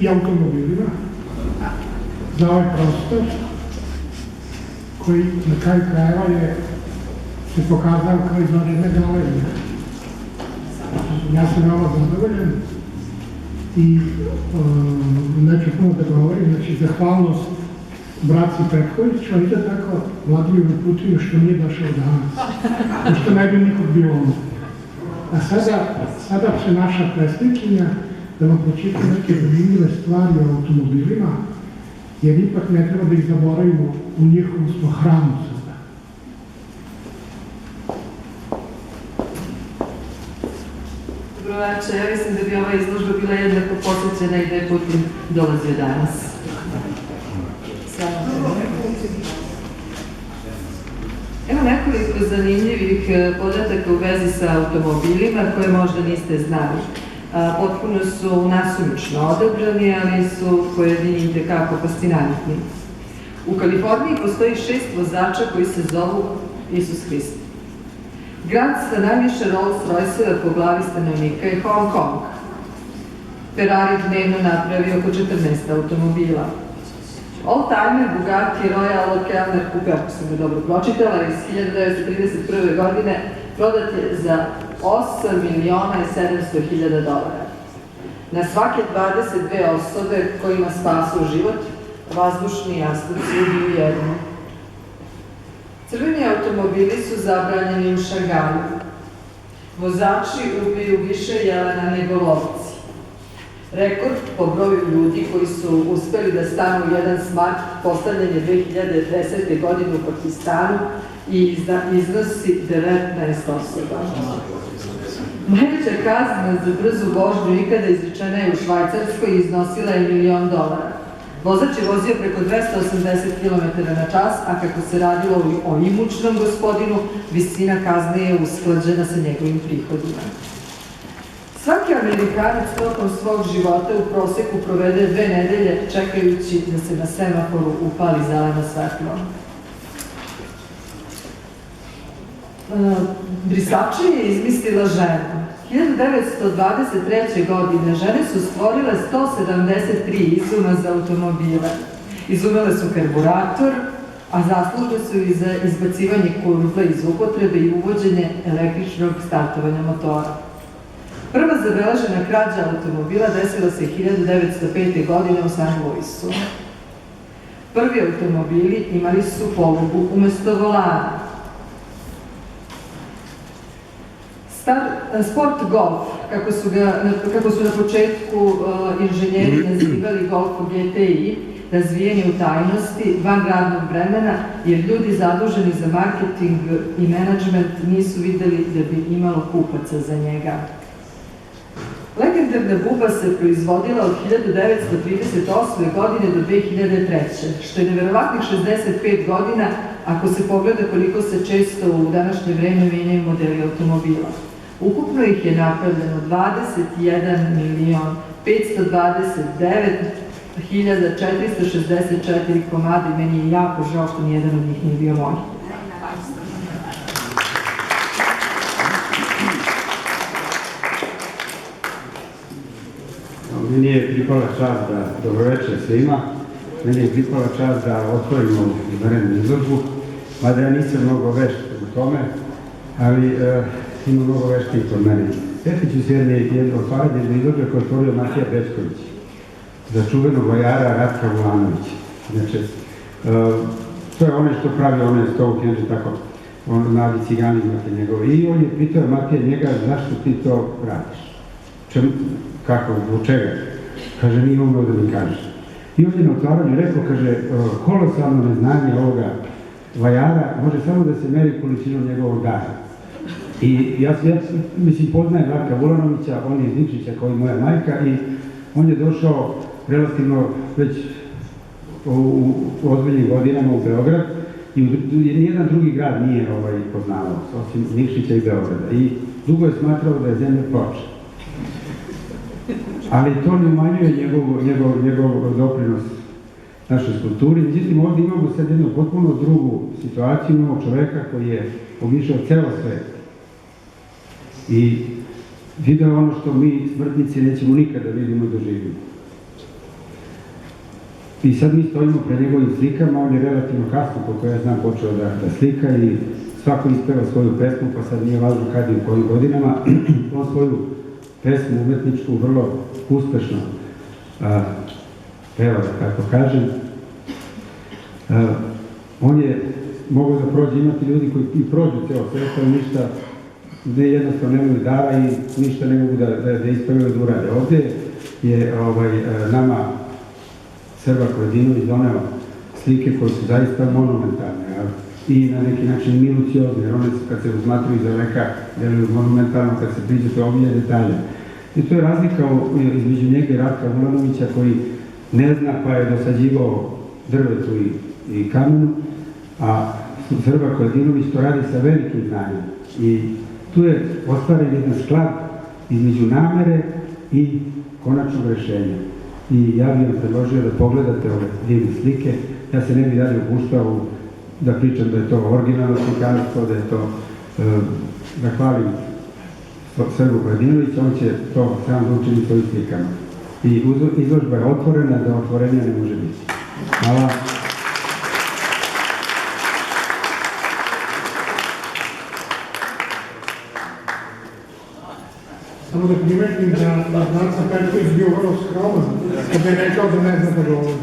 i automobilima za ovaj prostor koji na kraju krajeva se pokazao kao izvanredne galerije. Ja sam veoma zadovoljan i neću puno da govorim, znači zahvalnost braci Petkoviću, ali da tako Vladimiru Putinu što nije došao danas, pošto ne bi nikog bio ono. A sada će naša predsjednikinja da vam pročita neke zanimljive stvari o automobilima, jer ipak ne treba da ih zaboravimo, u njihovom smo hramu sada. Dobro večer, ja mislim da bi ova izložba bila jednako posvećena i da je Putin dolazio danas. Evo nekoliko zanimljivih podataka u vezi sa automobilima koje možda niste znali. Potpuno su nasumično odabrani, ali su pojedini itekako fascinantni. U Kaliforniji postoji 6 vozača koji se zovu Isus Hrist. Grad sa najviše Rolls-Royceva po glavi stanovnika je Hong Kong. Ferrari dnevno napravi oko 14 automobila. Old-timer Bugatti Royal Kellner Coupe, ako sam ga dobro pročitala, iz 1931. godine prodat je za $8.700.000. Na svake 22 osobe kojima spasu život, vazdušni jastuci ubiju jednu. Crveni automobili su zabranjeni u Šangaju. Vozači ubiju više jelena nego lovci. Rekord po broju ljudi koji su uspeli da stanu u jedan smart postavljen je 2010. godine u Pakistanu i iznosi 19 osoba. Najveća kazna za brzu vožnju ikada izrečena je u Švajcarskoj i iznosila je $1 milion. Vozač je vozio preko 280 km na čas, a kako se radilo o imućnom gospodinu, visina kazne je usklađena sa njegovim prihodima. Svaki Amerikanac tokom svog života u proseku provede 2 nedelje čekajući da se na semaforu upali zeleno svetlo. Brisače je izmislila žena. 1923. godine žene su stvorile 173 izuma za automobile. Izumele su karburator, a zaslužne su i za izbacivanje kurva iz upotrebe i uvođenje električnog startovanja motora. Prva zabeležena krađa automobila desila se 1905. godine u St. Louisu. Prvi automobili imali su polugu umesto volana. Sport golf, kako su na početku inženjeri nazivali golfu GTI, razvijen je u tajnosti, van radnog vremena, jer ljudi zaduženi za marketing i menadžment nisu videli da bi imalo kupaca za njega. Legendarna buba se proizvodila od 1938. godine do 2003. što je neverovatnih 65 godina ako se pogleda koliko se često u današnje vreme menjaju modeli automobila. Ukupno ih je napravljeno 21.529.464 komada i meni je jako žao što nijedan od njih nije bio moj. Meni je pripala čast da, dobroveče svima, meni je pripala čast da otvorimo izvanrednu izložbu, mada ja nisam mnogo vešt u tome, ali ima mnogo veštih od mene. Sjetit ću se jedno otvaranje za izložbe koje je otvorio Matija Bećković, za čuvenog vajara Ratka Vulanovića. Znači, to je onaj što pravi onaj stovu kenže, tako, on mladi cigani imate njegove. I on je pitao Matija njega, zašto ti to radiš? Kako, zbog čega? Kaže, nije umeo da mi kaže. I on je na otvaranju rekao, kaže, kolosalno neznanje ovoga vajara može samo da se meri količinom njegovog dara. I ja mislim, poznajem Ratka Vulanovića, on je iz Nikšića kao i moja majka i on je došao relativno već u ozbiljnim godinama u Beograd i nijedan drugi grad nije poznavao, osim Nikšića i Beograda. I dugo je smatrao da je zemlja ploča. Ali to ne umanjuje njegov doprinos našoj kulturi. Međutim, ovdje imamo sad jednu potpuno drugu situaciju, imamo čoveka koji je obišao celo svet i video ono što mi smrtnici nećemo nikada vidimo i doživimo. I sad mi stojimo pred njegovim slikama, on je relativno kasno, koliko ja znam, počeo da slika i svako ispeva svoju pesmu, pa sad nije važno kad i u kojim godinama. On svoju pesmu umetničku vrlo uspešno peva, da tako kažem. On je mogao da prođe, imati ljudi koji i prođu ceo svet, ali ništa, ne jednostavno nemaju dara i ništa ne mogu da ispevaju da urade. Ovde je nama Srba Kojadinović doneo slike koje su zaista monumentalne i na neki način minuciozne, jer one kad se uzmatruju iz daleka deluju monumentalno, kad se priđete obilje detalja. I to je razlika između njega i Ratka Vulanovića koji ne zna pa je dosađivao drvetu i kamenu, a Srba Kojadinović to radi sa velikim znanjem. I tu je ostvaren jedan sklad između namere i konačnog rešenja. I ja bih vam predložio da pogledate ove divne slike. Ja se ne bih dalje upuštao da pričam da je to originalno slikarstvo, da je to, da hvalim Srbu Kojadinovića, on će to sam da učini svojim slikama. I izložba je otvorena, da otvorenja ne može biti. Hvala. Samo da primetim da Danca Petković bio vrlo skroman, kada je rekao da ne zna da govori.